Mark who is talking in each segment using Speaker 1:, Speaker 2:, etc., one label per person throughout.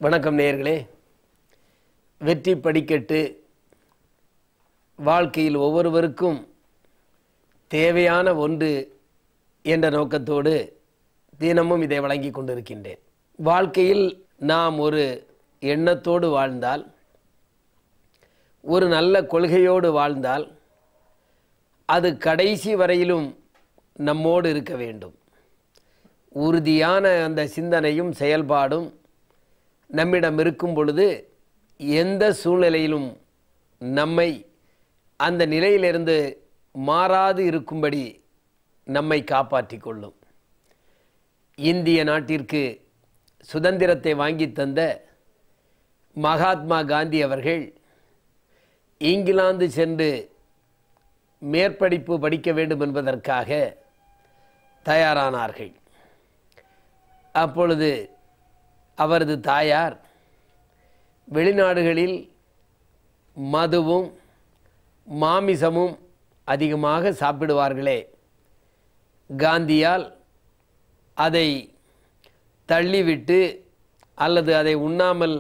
Speaker 1: வணக்கம் நேயர்களே. வெற்றி படிக்கட்டு வாழ்க்கையில் ஒவ்வொருவருக்கும் தேவையான ஒன்று என்ற நோக்கத்தோடு தினமும் இதை வழங்கி கொண்டிருக்கின்றேன். வாழ்க்கையில் நாம் ஒரு எண்ணத்தோடு வாழ்ந்தால், ஒரு நல்ல கொள்கையோடு வாழ்ந்தால், அது கடைசி வரையிலும் நம்மோடு இருக்க வேண்டும். உறுதியான அந்த சிந்தனையும் செயல்பாடும் நம்மிடம் இருக்கும் பொழுது எந்த சூழ்நிலையிலும் நம்மை அந்த நிலையிலிருந்து மாறாது இருக்கும்படி நம்மை காப்பாற்றி கொள்ளும். இந்திய நாட்டிற்கு சுதந்திரத்தை வாங்கி தந்த மகாத்மா காந்தி அவர்கள் இங்கிலாந்து சென்று மேற்படிப்பு படிக்க வேண்டும் என்பதற்காக தயாரானார்கள். அப்பொழுது அவரது தாயார் வெளிநாடுகளில் மதுவும் மாமிசமும் அதிகமாக சாப்பிடுவார்களே, காந்தியால் அதை தள்ளிவிட்டு அல்லது அதை உண்ணாமல்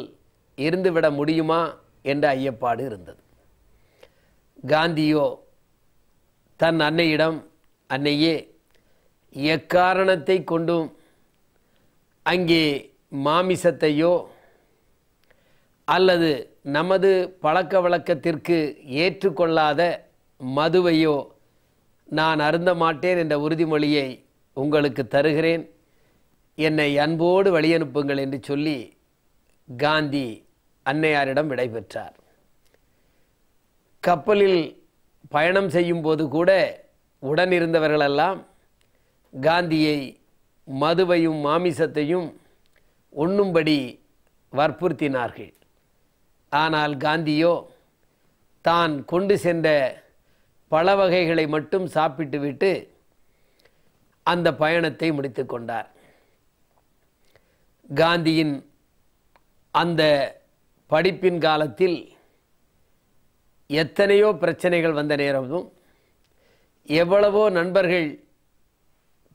Speaker 1: இருந்துவிட முடியுமா என்ற ஐயப்பாடு இருந்தது. காந்தியோ தன் அன்னையிடம், அன்னையே, எக்காரணத்தை கொண்டும் அங்கே மாமிசத்தையோ அல்லது நமது பழக்க வழக்கத்திற்கு ஏற்றுக்கொள்ளாத மதுவையோ நான் அருந்த மாட்டேன் என்ற உறுதிமொழியை உங்களுக்கு தருகிறேன், என்னை அன்போடு வழியனுப்புங்கள் என்று சொல்லி காந்தி அன்னையாரிடம் விடைபெற்றார். கப்பலில் பயணம் செய்யும் போது கூட உடனிருந்தவர்களெல்லாம் காந்தியை மதுவையும் மாமிசத்தையும் உண்ணும்படி வற்புறுத்தினார்கள். ஆனால் காந்தியோ தான் கொண்டு சென்ற பழ வகைகளை மட்டும் சாப்பிட்டுவிட்டு அந்த பயணத்தை முடித்து கொண்டார். காந்தியின் அந்த படிப்பின் காலத்தில் எத்தனையோ பிரச்சனைகள் வந்த நேரமும் எவ்வளவோ நண்பர்கள்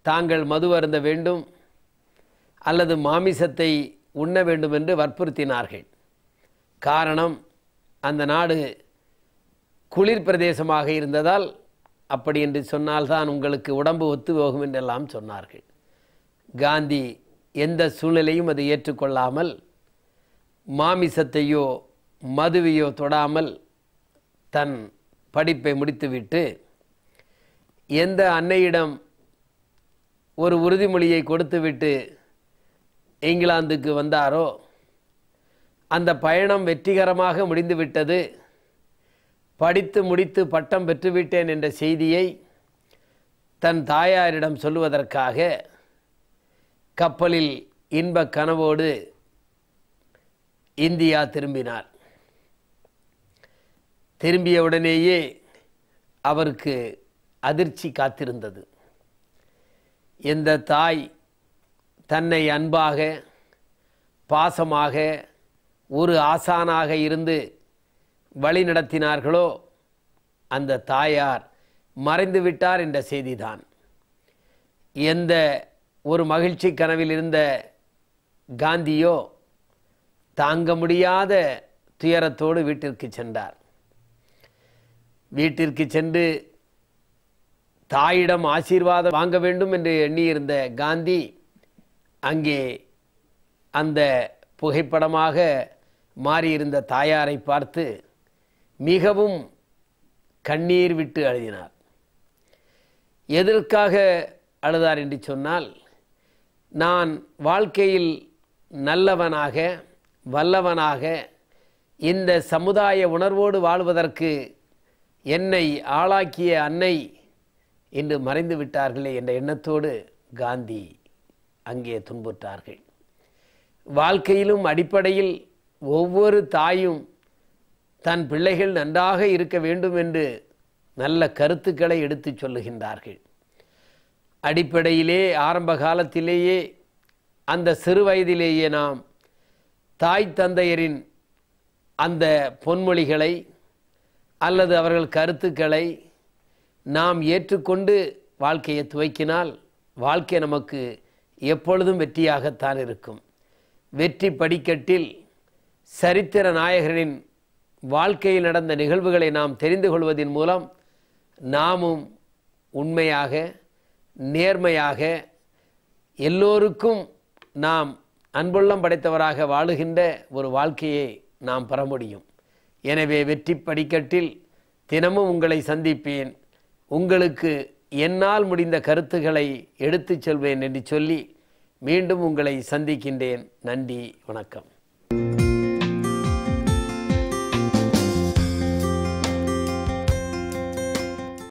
Speaker 1: தாங்கள் மது அருந்த வேண்டும் அல்லது மாமிசத்தை உண்ண வேண்டும் என்று வற்புறுத்தினார்கள். காரணம், அந்த நாடு குளிர் பிரதேசமாக இருந்ததால் அப்படி என்று சொன்னால்தான் உங்களுக்கு உடம்பு ஒத்து போகும் என்றெல்லாம் சொன்னார்கள். காந்தி எந்த சூழ்நிலையும் அதை ஏற்றுக்கொள்ளாமல் மாமிசத்தையோ மதுவையோ தொடாமல் தன் படிப்பை முடித்துவிட்டு எந்த அன்னையிடம் ஒரு உறுதிமொழியை கொடுத்துவிட்டு இங்கிலாந்துக்கு வந்தாரோ, அந்த பயணம் வெற்றிகரமாக முடிந்துவிட்டது, படித்து முடித்து பட்டம் பெற்றுவிட்டேன் என்ற செய்தியை தன் தாயாரிடம் சொல்லுவதற்காக கப்பலில் இன்ப கனவோடு இந்தியா திரும்பினார். திரும்பிய உடனேயே அவருக்கு அதிர்ச்சி காத்திருந்தது. எந்த தாய் தன்னை அன்பாக பாசமாக ஒரு ஆசானாக இருந்து வழி நடத்தினார்களோ, அந்த தாயார் மறைந்து விட்டார் என்ற செய்திதான். எந்த ஒரு மகிழ்ச்சி கனவில் இருந்த காந்தியோ தாங்க முடியாத துயரத்தோடு வீட்டிற்கு சென்றார். வீட்டிற்கு சென்று தாயிடம் ஆசீர்வாதம் வாங்க வேண்டும் என்று எண்ணியிருந்த காந்தி அங்கே அந்த புகைப்படமாக மாறியிருந்த தாயாரை பார்த்து மிகவும் கண்ணீர் விட்டு அழுதினார். எதற்காக அழுதார் என்று சொன்னால், நான் வாழ்க்கையில் நல்லவனாக வல்லவனாக இந்த சமுதாய உணர்வோடு வாழ்வதற்கு என்னை ஆளாக்கிய அன்னை இன்று மறைந்து விட்டார்களே என்ற எண்ணத்தோடு காந்தி அங்கே துன்புற்றார்கள். வாழ்க்கையிலும் அடிப்படையில் ஒவ்வொரு தாயும் தன் பிள்ளைகள் நன்றாக இருக்க வேண்டும் என்று நல்ல கருத்துக்களை எடுத்து சொல்லுகின்றார்கள். அடிப்படையிலே ஆரம்ப காலத்திலேயே அந்த சிறு வயதிலேயே நாம் தாய் தந்தையரின் அந்த பொன்மொழிகளை அல்லது அவர்கள் கருத்துக்களை நாம் ஏற்றுக்கொண்டு வாழ்க்கையை துவக்கினால் வாழ்க்கை நமக்கு எப்பொழுதும் வெற்றியாகத்தான் இருக்கும். வெற்றி படிக்கட்டில் சரித்திர நாயகரின் வாழ்க்கையில் நடந்த நிகழ்வுகளை நாம் தெரிந்து கொள்வதன் மூலம் நாமும் உண்மையாக நேர்மையாக எல்லோருக்கும் நாம் அன்புள்ளம் படைத்தவராக வாழுகின்ற ஒரு வாழ்க்கையை நாம் பெற முடியும். எனவே வெற்றி படிக்கட்டில் தினமும் உங்களை சந்திப்பேன். உங்களுக்கு என்னால் முடிந்த கருத்துக்களை எடுத்துச் செல்வேன் என்று சொல்லி மீண்டும் உங்களை சந்திக்கின்றேன். நன்றி, வணக்கம்.